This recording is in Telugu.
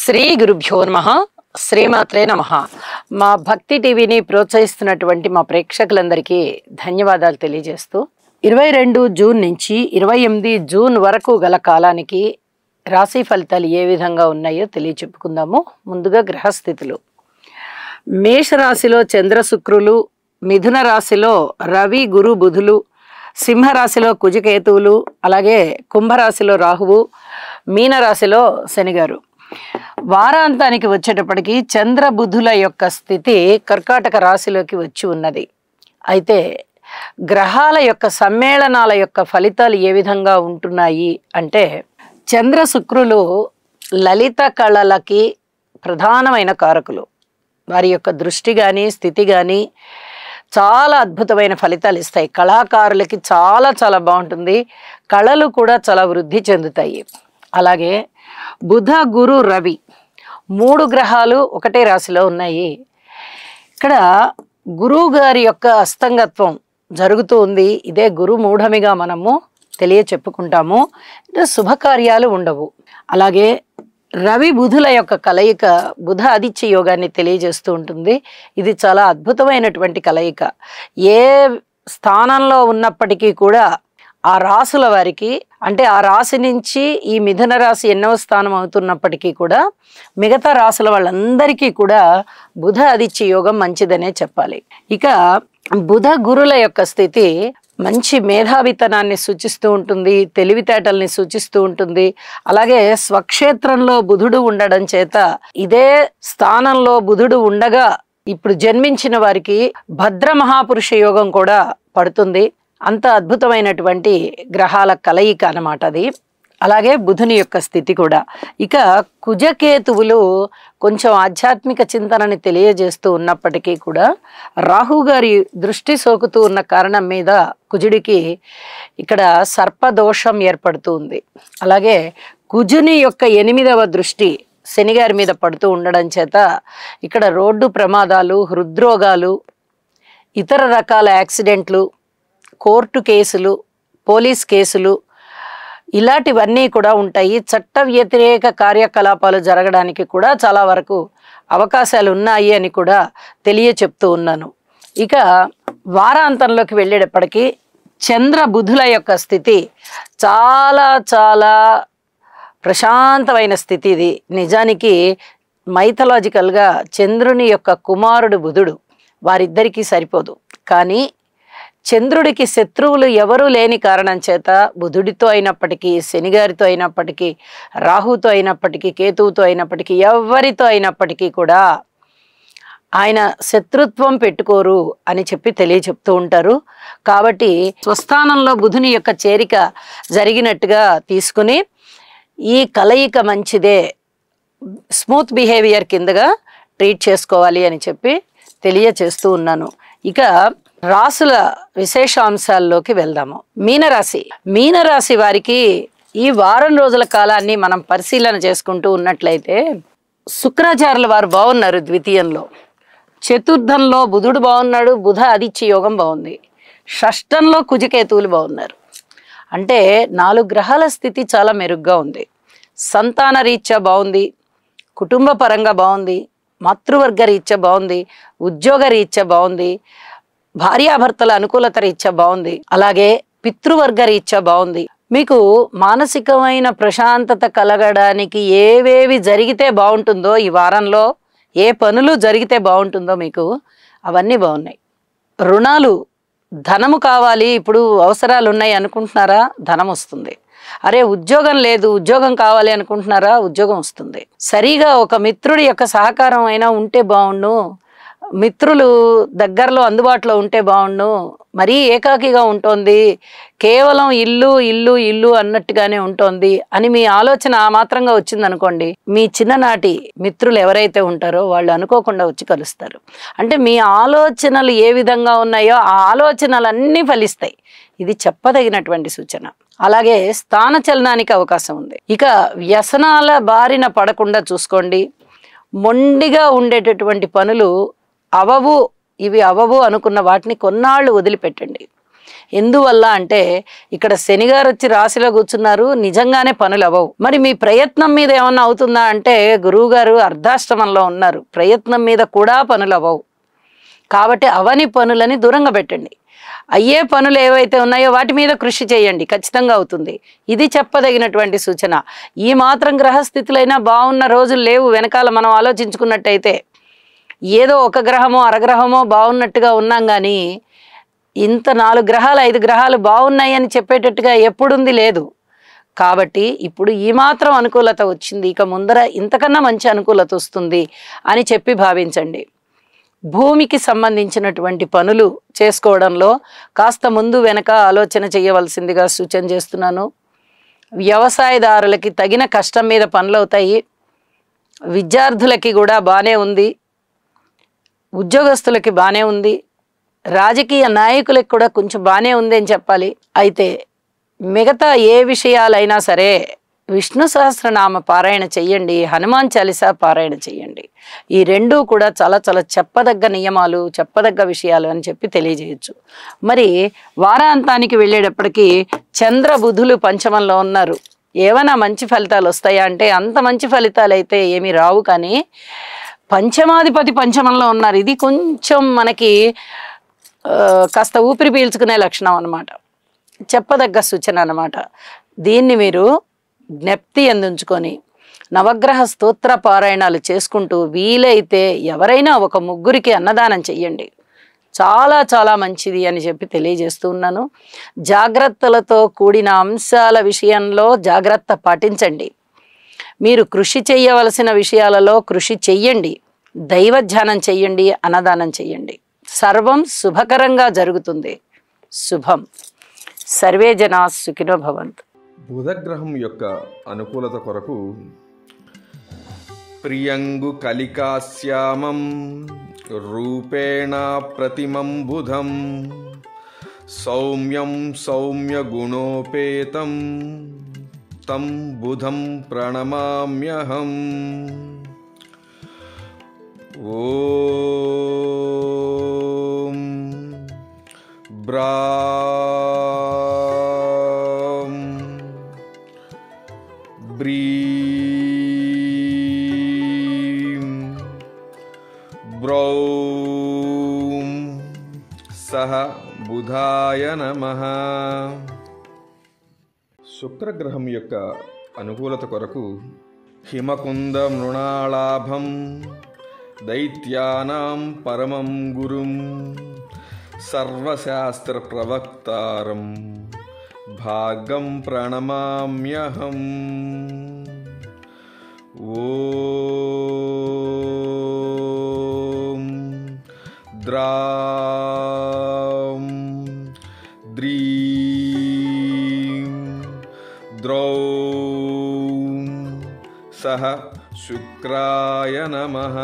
శ్రీ గురుభ్యో నమః. శ్రీమాత్రే నమః. మా భక్తి టీవీని ప్రోత్సహిస్తున్నటువంటి మా ప్రేక్షకులందరికీ ధన్యవాదాలు తెలియజేస్తూ 22 జూన్ నుంచి 28 జూన్ వరకు గల కాలానికి రాశి ఫలితాలు ఏ విధంగా ఉన్నాయో తెలియచెప్పుకుందాము. ముందుగా గ్రహస్థితులు. మేషరాశిలో చంద్ర శుక్రులు, మిథున రాశిలో రవి గురు బుధులు, సింహరాశిలో కుజకేతువులు, అలాగే కుంభరాశిలో రాహువు, మీనరాశిలో శనిగారు. వారాంతానికి వచ్చేటప్పటికి చంద్ర బుధుల యొక్క స్థితి కర్కాటక రాశిలోకి వచ్చి ఉన్నది. అయితే గ్రహాల యొక్క సమ్మేళనాల యొక్క ఫలితాలు ఏ విధంగా ఉంటున్నాయి అంటే, చంద్ర శుక్రులు లలిత కళలకి ప్రధానమైన కారకులు. వారి యొక్క దృష్టి కానీ స్థితి కానీ చాలా అద్భుతమైన ఫలితాలు ఇస్తాయి. కళాకారులకి చాలా చాలా బాగుంటుంది. కళలు కూడా చాలా వృద్ధి చెందుతాయి. అలాగే బుధ గురు రవి 3 గ్రహాలు ఒకటే రాశిలో ఉన్నాయి. ఇక్కడ గురువు గారి యొక్క అస్తంగత్వం జరుగుతూ ఉంది. ఇదే గురు మూఢమిగా మనము చెప్పుకుంటాము. శుభకార్యాలు ఉండవు. అలాగే రవి బుధుల యొక్క కలయిక బుధ ఆదిత్య యోగాన్ని తెలియజేస్తూ ఉంటుంది. ఇది చాలా అద్భుతమైనటువంటి కలయిక. ఏ స్థానంలో ఉన్నప్పటికీ కూడా ఆ రాసుల వారికి, అంటే ఆ రాశి నుంచి ఈ మిథున రాశి 8వ స్థానం అవుతున్నప్పటికీ కూడా మిగతా రాసుల వాళ్ళందరికీ కూడా బుధ ఆదిత్య యోగం మంచిదనే చెప్పాలి. ఇక బుధ గురుల యొక్క స్థితి మంచి మేధావితనాన్ని సూచిస్తూ ఉంటుంది, తెలివితేటల్ని సూచిస్తూ ఉంటుంది. అలాగే స్వక్షేత్రంలో బుధుడు ఉండడం చేత ఇదే స్థానంలో బుధుడు ఉండగా ఇప్పుడు జన్మించిన వారికి భద్ర మహాపురుష యోగం కూడా పడుతుంది. అంత అద్భుతమైనటువంటి గ్రహాల కలయిక అన్నమాట అది. అలాగే బుధుని యొక్క స్థితి కూడా. ఇక కుజకేతువులు కొంచెం ఆధ్యాత్మిక చింతనని తెలియజేస్తూ ఉన్నప్పటికీ కూడా రాహు గారి దృష్టి సోకుతూ ఉన్న కారణం మీద కుజుడికి ఇక్కడ సర్పదోషం ఏర్పడుతూ ఉంది. అలాగే కుజుని యొక్క 8వ దృష్టి శనిగారి మీద పడుతూ ఉండడం చేత ఇక్కడ రోడ్డు ప్రమాదాలు, హృద్రోగాలు, ఇతర రకాల యాక్సిడెంట్లు, కోర్టు కేసులు, పోలీస్ కేసులు ఇలాంటివన్నీ కూడా ఉంటాయి. చట్ట వ్యతిరేక కార్యకలాపాలు జరగడానికి కూడా చాలా వరకు అవకాశాలు ఉన్నాయి అని కూడా చెప్తూ ఉన్నాను. ఇక వారాంతంలోకి వెళ్ళేటప్పటికీ చంద్ర బుధుల యొక్క స్థితి చాలా చాలా ప్రశాంతమైన స్థితి. ఇది నిజానికి మైథలాజికల్గా చంద్రుని యొక్క కుమారుడు బుధుడు, వారిద్దరికీ సరిపోదు. కానీ చంద్రుడికి శత్రువులు ఎవరూ లేని కారణం చేత బుధుడితో అయినప్పటికీ, శనిగారితో అయినప్పటికీ, రాహుతో అయినప్పటికీ, కేతువుతో అయినప్పటికీ, ఎవరితో అయినప్పటికీ కూడా ఆయన శత్రుత్వం పెట్టుకోరు అని చెప్తూ ఉంటారు. కాబట్టి స్వస్థానంలో బుధుని యొక్క చేరిక జరిగినట్టుగా తీసుకుని ఈ కలయిక మంచిదే, స్మూత్ బిహేవియర్ కిందగా ట్రీట్ చేసుకోవాలి అని తెలియచేస్తూ ఉన్నాను. ఇక రాసుల విశేషాంశాల్లోకి వెళ్దాము. మీనరాశి వారికి ఈ వారం రోజుల కాలాన్ని మనం పరిశీలన చేసుకుంటూ ఉన్నట్లయితే శుక్రాచార్యుల వారు బాగున్నారు ద్వితీయంలో, చతుర్థంలో బుధుడు బాగున్నాడు, బుధ ఆదిత్య యోగం బాగుంది, షష్టంలో కుజకేతువులు బాగున్నారు. అంటే 4 గ్రహాల స్థితి చాలా మెరుగ్గా ఉంది. సంతాన రీత్యా బాగుంది, కుటుంబ పరంగా బాగుంది, మాతృవర్గ రీత్యా బాగుంది, ఉద్యోగ రీత్యా బాగుంది, భార్యాభర్తల అనుకూలత రీత్యా బాగుంది, అలాగే పితృవర్గ రీత్యా బాగుంది. మీకు మానసికమైన ప్రశాంతత కలగడానికి ఏవేవి జరిగితే బాగుంటుందో, ఈ వారంలో ఏ పనులు జరిగితే బాగుంటుందో మీకు అవన్నీ బాగున్నాయి. రుణాలు, ధనము కావాలి, ఇప్పుడు అవసరాలు ఉన్నాయి అనుకుంటున్నారా, ధనం వస్తుంది. అరే ఉద్యోగం లేదు, ఉద్యోగం కావాలి అనుకుంటున్నారా, ఉద్యోగం వస్తుంది. సరిగా ఒక మిత్రుడి యొక్క సహకారం అయినా ఉంటే బాగుండు, మిత్రులు దగ్గరలో అందుబాటులో ఉంటే బాగుండు, మరీ ఏకాకిగా ఉంటుంది, కేవలం ఇల్లు ఇల్లు ఇల్లు అన్నట్టుగానే ఉంటుంది అని మీ ఆలోచన ఆ మాత్రంగా వచ్చిందనుకోండి, మీ చిన్ననాటి మిత్రులు ఎవరైతే ఉంటారో వాళ్ళు అనుకోకుండా వచ్చి కలుస్తారు. అంటే మీ ఆలోచనలు ఏ విధంగా ఉన్నాయో ఆ ఆలోచనలన్నీ ఫలిస్తాయి. ఇది చెప్పదగినటువంటి సూచన. అలాగే స్థానచలనానికి అవకాశం ఉంది. ఇక వ్యసనాల బారిన పడకుండా చూసుకోండి. మొండిగా ఉండేటటువంటి పనులు ఇవి అవవు అనుకున్న వాటిని కొన్నాళ్ళు వదిలిపెట్టండి. ఎందువల్ల అంటే ఇక్కడ శనిగారు వచ్చి రాశిలో కూర్చున్నారు, నిజంగానే పనులు అవ్వవు. మరి మీ ప్రయత్నం మీద ఏమన్నా అవుతుందా అంటే గురువు గారు అర్ధాష్టమంలో ఉన్నారు, ప్రయత్నం మీద కూడా పనులు అవ్వవు. కాబట్టి అవని పనులని దూరంగా పెట్టండి. అయ్యే పనులు ఏవైతే ఉన్నాయో వాటి మీద కృషి చేయండి, ఖచ్చితంగా అవుతుంది. ఇది చెప్పదగినటువంటి సూచన. ఈ మాత్రం గ్రహస్థితులైనా బాగున్న రోజులు లేవు వెనకాల మనం ఆలోచించుకున్నట్టయితే. ఏదో ఒక గ్రహమో అరగ్రహమో బాగున్నట్టుగా ఉన్నాం కానీ ఇంత 4 గ్రహాలు 5 గ్రహాలు బాగున్నాయి అని చెప్పేటట్టుగా ఎప్పుడుంది లేదు. కాబట్టి ఇప్పుడు ఈ మాత్రం అనుకూలత వచ్చింది, ఇక ముందర ఇంతకన్నా మంచి అనుకూలత వస్తుంది అని చెప్పి భావించండి. భూమికి సంబంధించినటువంటి పనులు చేసుకోవడంలో కాస్త ముందు వెనక ఆలోచన చేయవలసిందిగా సూచన చేస్తున్నాను. వ్యవసాయదారులకి తగిన కష్టం మీద పనులు అవుతాయి. విద్యార్థులకి కూడా బాగానే ఉంది, ఉద్యోగస్తులకి బాగానే ఉంది, రాజకీయ నాయకులకు కూడా కొంచెం బాగానే ఉంది అని చెప్పాలి. అయితే మిగతా ఏ విషయాలైనా సరే విష్ణు సహస్రనామ పారాయణ చెయ్యండి, హనుమాన్ చాలీసా పారాయణ చెయ్యండి. ఈ రెండూ కూడా చాలా చాలా చెప్పదగ్గ నియమాలు, చెప్పదగ్గ విషయాలు అని చెప్పి తెలియజేయచ్చు. మరి వారాంతానికి వెళ్ళేటప్పటికీ చంద్ర బుధులు పంచమంలో ఉన్నారు. ఏమైనా మంచి ఫలితాలు వస్తాయా అంటే అంత మంచి ఫలితాలు అయితే ఏమీ రావు. కానీ పంచమాధిపతి పంచమంలో ఉన్నారు, ఇది కొంచెం మనకి కాస్త ఊపిరి పీల్చుకునే లక్షణం అన్నమాట, చెప్పదగ్గ సూచన అన్నమాట. దీన్ని మీరు జ్ఞప్తి అందించుకొని నవగ్రహ స్తోత్ర పారాయణాలు చేసుకుంటూ వీలైతే ఎవరైనా ఒక 3 అన్నదానం చెయ్యండి, చాలా చాలా మంచిది అని చెప్పి తెలియజేస్తూ ఉన్నాను. జాగ్రత్తలతో కూడిన అంశాల విషయంలో జాగ్రత్త పాటించండి. మీరు కృషి చేయవలసిన విషయాలలో కృషి చెయ్యండి, దైవ ధ్యానం చెయ్యండి, అన్నదానం చెయ్యండి. సర్వం శుభకరంగా జరుగుతుంది. శుభం. సర్వే జనా సుఖినో భవంతు. బుధగ్రహం యొక్క అనుకూలత కొరకు ప్రియంగు కలికాశ్యామం రూపేణ ప్రతిమం బుధం సౌమ్యం సౌమ్య గుణోపేతం తం బుధం ప్రణమామ్యహం. ఓం బ్రాం బ్రీం బ్రౌం సహ బుధాయ నమః. శుక్రగ్రహం యొక్క అనుకూలత కొరకు హిమకుంద మృణాళాభం దైత్యానాం పరమం గురుం సర్వశాస్త్ర ప్రవక్తారం భాగం ప్రణమామ్యహం. ఓం ద్రాం ద్రీం ద్రౌం సహ శుక్రాయ నమః.